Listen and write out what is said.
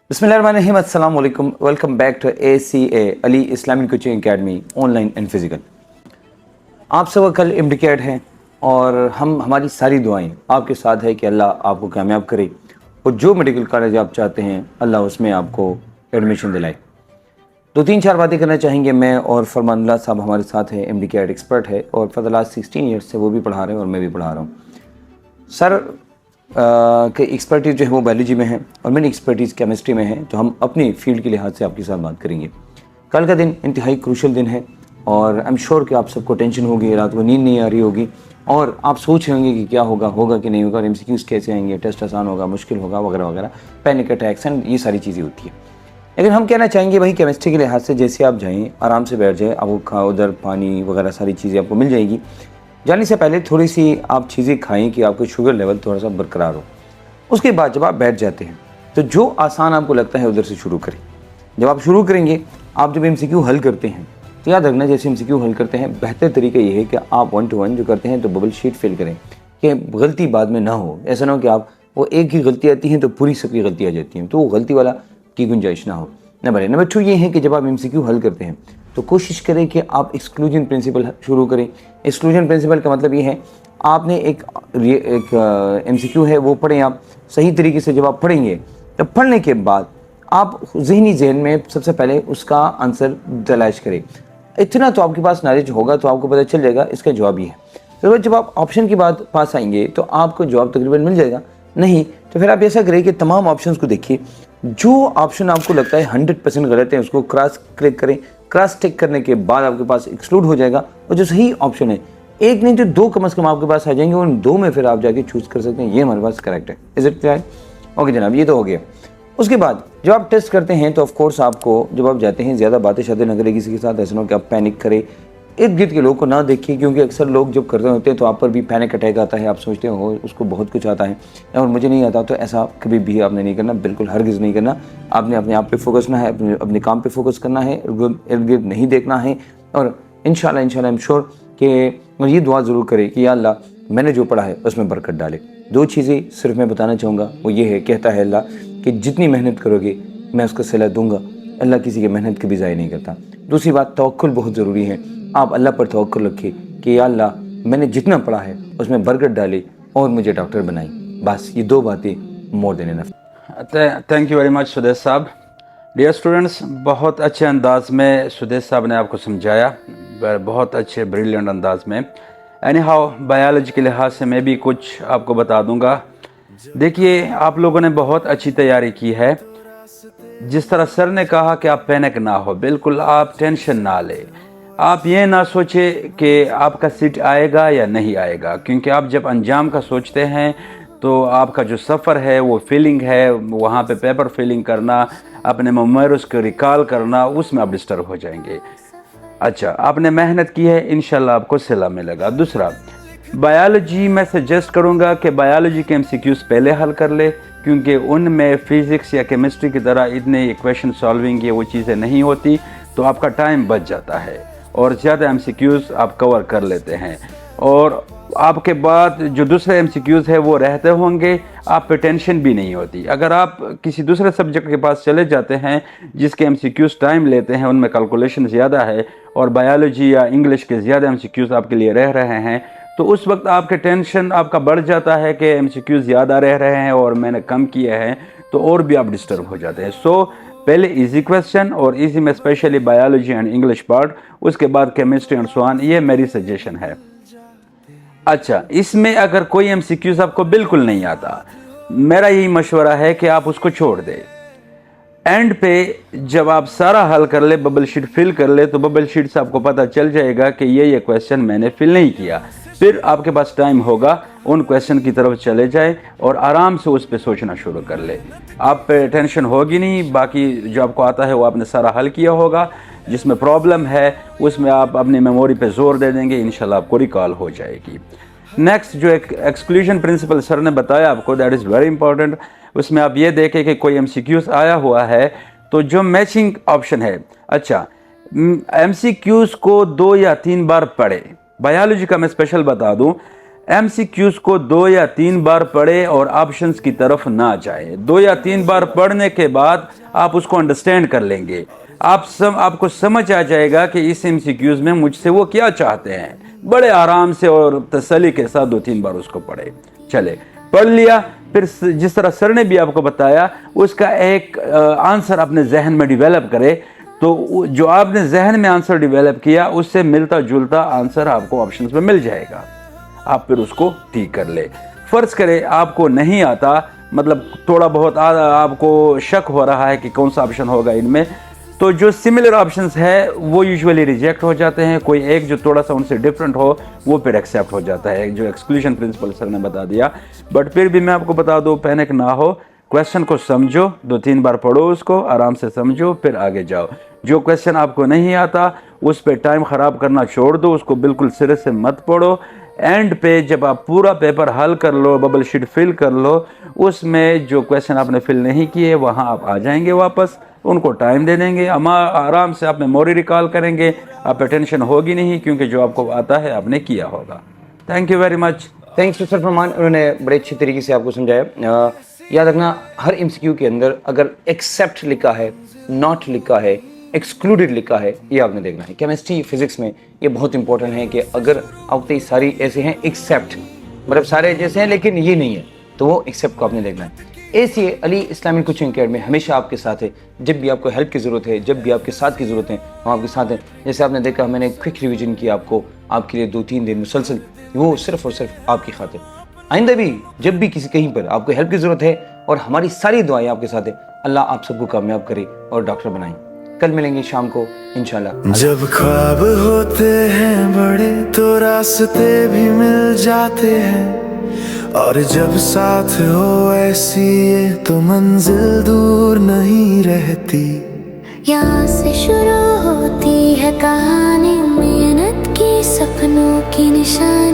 बिस्मिल्लाहिर्रहमानिर्रहीम, अस्सलाम वालेकुम। Welcome back to ACA Ali Islamic coaching academy online and physical. आप सब कल इम्तिहान हैं और हमारी सारी दुआएं आपके साथ है कि अल्लाह आपको कामयाब करे और जो मेडिकल कॉलेज आप चाहते हैं अल्लाह उसमें आपको एडमिशन दिलाए। दो तीन चार बातें करना चाहेंगे। मैं और फरमानुल्लाह साहब हमारे साथ हैं, एमडीकेट एक्सपर्ट है और फॉर द लास्ट 16 ईयर्स से वो भी पढ़ा रहे हैं और मैं भी पढ़ा रहा हूँ। सर के एक्सपर्टीज़ जो है वो बायोलॉजी में है और मेरी एक्सपर्टीज़ केमिस्ट्री में है, तो हम अपनी फील्ड के लिहाज से आपके साथ बात करेंगे। कल का दिन इंतहाई क्रूशल दिन है और आई एम श्योर कि आप सबको टेंशन होगी, रात को नींद नहीं आ रही होगी और आप सोच रहे होंगे कि क्या होगा कि नहीं होगा, एमसीक्यूज़ कैसे आएंगे, टेस्ट आसान होगा, मुश्किल होगा, वगैरह वगैरह, पैनिक अटैक्स एंड ये सारी चीज़ें होती है। लेकिन हम कहना चाहेंगे भाई, केमिस्ट्री के लिहाज से जैसे आप जाएँ आराम से बैठ जाए, आपको खाओ उधर पानी वगैरह सारी चीज़ें आपको मिल जाएगी। जाने से पहले थोड़ी सी आप चीज़ें खाएँ कि आपका शुगर लेवल थोड़ा सा बरकरार हो। उसके बाद जब आप बैठ जाते हैं तो जो आसान आपको लगता है उधर से शुरू करें। जब आप शुरू करेंगे, आप जब एमसीक्यू हल करते हैं तो याद रखना, जैसे एमसीक्यू हल करते हैं बेहतर तरीका ये है कि आप 1 to 1 जो करते हैं तो बबल शीट फिल करें कि गलती बाद में ना हो। ऐसा ना हो कि आप वो एक की गलती आती है तो पूरी सबकी गलती आ जाती हैं, तो वो गलती वाला की गुंजाइश ना हो। नंबर 2 ये है कि जब आप एमसीक्यू हल करते हैं तो कोशिश करें कि आप एक्सक्लूजन प्रिंसिपल शुरू करें। एक्सक्लूजन प्रिंसिपल का मतलब ये है, आपने एक एमसीक्यू है वो पढ़ें आप सही तरीके से। जब आप पढ़ेंगे तब पढ़ने के बाद आप जहन में सबसे पहले उसका आंसर तलाश करें। इतना तो आपके पास नॉलेज होगा तो आपको पता चल जाएगा इसका जवाब ही है। तो जब आप ऑप्शन के बाद पास आएंगे तो आपको जवाब तकरीबन मिल जाएगा। नहीं तो फिर आप ऐसा करें कि तमाम ऑप्शंस को देखिए, जो ऑप्शन आपको लगता है 100% गलत है उसको क्रॉस क्लिक करें। क्रॉस टिक करने के बाद आपके पास एक्सक्लूड हो जाएगा और जो सही ऑप्शन है, एक नहीं तो दो कम से कम आपके पास आ जाएंगे, उन दो में फिर आप जाके चूज कर सकते हैं ये हमारे पास करेक्ट है। Is it clear? ओके जनाब, ये तो हो गया। उसके बाद जब आप टेस्ट करते हैं तो ऑफ कोर्स आपको जब आप जाते हैं ज़्यादा बातें शातें न करें किसी के साथ, ऐसा ना हो कि आप पैनिक करें। इर्द गिर्द के लोगों को ना देखिए, क्योंकि अक्सर लोग जब करते होते हैं तो आप पर भी पैनिक अटैक आता है। आप सोचते हो उसको बहुत कुछ आता है और मुझे नहीं आता, तो ऐसा कभी भी आपने नहीं करना, बिल्कुल हरगिज़ नहीं करना। आपने अपने आप पे फोकस करना है, अपने काम पे फोकस करना है, इर्द गिर्द नहीं देखना है। और इंशाल्लाह आई एम श्योर कि और ये दुआ ज़रूर करें कि या अल्लाह मैंने जो पढ़ा है उसमें बरकत डाले। दो चीज़ें सिर्फ मैं बताना चाहूँगा, वो ये है, कहता है अल्लाह कि जितनी मेहनत करोगे मैं उसका सिला दूंगा। अल्लाह किसी की मेहनत कभी ज़ाया नहीं करता। दूसरी बात, तवक्कुल बहुत ज़रूरी है। आप अल्लाह पर तवक्कुल रखें कि या अल्लाह मैंने जितना पढ़ा है उसमें बरकत डाले और मुझे डॉक्टर बनाई। बस ये दो बातें more than enough. Thank you very much Sudesh साहब। डियर स्टूडेंट्स, बहुत अच्छे अंदाज में सुदेश साहब ने आपको समझाया, बहुत अच्छे ब्रिलियंट अंदाज में। एनी हाउ, बायोलॉजी के लिहाज से मैं भी कुछ आपको बता दूंगा। देखिए, आप लोगों ने बहुत अच्छी तैयारी की है। जिस तरह सर ने कहा कि आप पैनिक ना हो, बिल्कुल आप टेंशन ना ले। आप ये ना सोचे कि आपका सीट आएगा या नहीं आएगा, क्योंकि आप जब अंजाम का सोचते हैं तो आपका जो सफ़र है, वो फीलिंग है, वहाँ पे पेपर फिलिंग करना, अपने मेमोरीज को रिकॉल करना, उसमें आप डिस्टर्ब हो जाएंगे। अच्छा, आपने मेहनत की है, इंशाल्लाह आपको सिला मिलेगा। दूसरा, बायोलॉजी मैं सजेस्ट करूँगा कि बायोलॉजी के एमसीक्यूज़ पहले हल कर ले, क्योंकि उनमें फिज़िक्स या केमिस्ट्री की तरह इतने इक्वेशन सॉल्विंग ये वो चीज़ें नहीं होती, तो आपका टाइम बच जाता है और ज़्यादा एमसीक्यूज़ आप कवर कर लेते हैं। और आपके बाद जो दूसरे एमसीक्यूज़ है वो रहते होंगे, आप पे टेंशन भी नहीं होती। अगर आप किसी दूसरे सब्जेक्ट के पास चले जाते हैं जिसके एमसीक्यूज़ टाइम लेते हैं, उनमें कैलकुलेशन ज़्यादा है, और बायोलॉजी या इंग्लिश के ज़्यादा एमसीक्यूज़ आपके लिए रह रहे हैं, तो उस वक्त आपके टेंशन आपका बढ़ जाता है कि एमसीक्यूज़ ज़्यादा रह रहे हैं और मैंने कम किए हैं, तो और भी आप डिस्टर्ब हो जाते हैं। सो पहले इजी क्वेश्चन, और इजी में specially biology and English part, उसके बाद केमिस्ट्री एंड सो ऑन। ये मेरी सजेशन है। अच्छा, इसमें अगर कोई एमसीक्यूज़ आपको बिल्कुल नहीं आता, मेरा यही मशवरा है कि आप उसको छोड़ दें। एंड पे जब आप सारा हल कर ले, बबल शीट फिल कर ले, तो बबल शीट से आपको पता चल जाएगा कि ये क्वेश्चन मैंने फिल नहीं किया। फिर आपके पास टाइम होगा, उन क्वेश्चन की तरफ चले जाए और आराम से उस पर सोचना शुरू कर ले। आप पे टेंशन होगी नहीं। बाकी जो आपको आता है वो आपने सारा हल किया होगा, जिसमें प्रॉब्लम है उसमें आप अपनी मेमोरी पे जोर दे देंगे, इंशाल्लाह आपको रिकॉल हो जाएगी। नेक्स्ट, जो एक एक्सक्लूजन प्रिंसिपल सर ने बताया आपको, दैट इज़ वेरी इंपॉर्टेंट। उसमें आप ये देखें कि कोई एमसीक्यूज़ आया हुआ है तो जो मैचिंग ऑप्शन है, अच्छा, एमसीक्यूज़ को 2 या 3 बार पढ़े। बायोलॉजी का मैं स्पेशल बता दूं, एमसीक्यूज को 2 या 3 बार पढ़े और ऑप्शंस की तरफ ना जाए। 2 या 3 बार पढ़ने के बाद आप उसको अंडरस्टैंड कर लेंगे। आपको समझ आ जाएगा कि इस एमसीक्यूज में मुझसे वो क्या चाहते हैं। बड़े आराम से और तसल्ली के साथ 2-3 बार उसको पढ़े। चले, पढ़ लिया, फिर जिस तरह सर ने भी आपको बताया उसका एक आंसर अपने जहन में डेवलप करे। तो जो आपने जहन में आंसर डेवलप किया उससे मिलता जुलता आंसर आपको ऑप्शंस में मिल जाएगा। आप फिर उसको ठीक कर ले। फर्ज करें आपको नहीं आता, मतलब थोड़ा बहुत आपको शक हो रहा है कि कौन सा ऑप्शन होगा इनमें, तो जो सिमिलर ऑप्शंस है वो यूजुअली रिजेक्ट हो जाते हैं। कोई एक जो थोड़ा सा उनसे डिफरेंट हो वो फिर एक्सेप्ट हो जाता है, जो एक्सक्लूजन प्रिंसिपल सर ने बता दिया। बट फिर भी मैं आपको बता दूं, पैनिक ना हो, क्वेश्चन को समझो, 2-3 बार पढ़ो उसको, आराम से समझो, फिर आगे जाओ। जो क्वेश्चन आपको नहीं आता उस पर टाइम ख़राब करना छोड़ दो, उसको बिल्कुल सिरे से मत पढ़ो। एंड पे जब आप पूरा पेपर हल कर लो, बबल शीट फिल कर लो, उसमें जो क्वेश्चन आपने फिल नहीं किए वहाँ आप आ जाएंगे वापस, उनको टाइम दे देंगे, आराम से आप मेमोरी रिकॉल करेंगे, आप टेंशन होगी नहीं, क्योंकि जो आपको आता है आपने किया होगा। Thank you very much. Thanks to sir Farman, उन्होंने बड़े अच्छी तरीके से आपको समझाया। याद रखना, हर एमसीक्यू के अंदर अगर एक्सेप्ट लिखा है, नॉट लिखा है, एक्सक्लूडेड लिखा है, ये आपने देखना है। केमिस्ट्री फिजिक्स में ये बहुत इंपॉर्टेंट है कि अगर आपके सारी ऐसे हैं एक्सेप्ट, मतलब सारे जैसे हैं लेकिन ये नहीं है, तो वो एक्सेप्ट को आपने देखना है। ACA Ali Islamic coaching academy हमेशा आपके साथ है। जब भी आपको हेल्प की ज़रूरत है, जब भी आपके साथ की ज़रूरत है, हम आपके साथ हैं। जैसे आपने देखा, मैंने क्विक रिवीजन किया आपको, आपके लिए 2-3 दिन मुसलसल, वो सिर्फ और सिर्फ आपकी खातिर। आइंदा भी जब भी किसी कहीं पर आपको हेल्प की ज़रूरत है, और हमारी सारी दुआएं आपके साथ है, अल्लाह आप सबको कामयाब करे और डॉक्टर बनाए। कल मिलेंगे शाम को इंशाल्लाह। जब ख्वाब होते हैं बड़े तो रास्ते भी मिल जाते हैं, और जब साथ हो ऐसी ये तो मंजिल दूर नहीं रहती। यहाँ से शुरू होती है कहानी मेहनत की, सपनों की निशानी।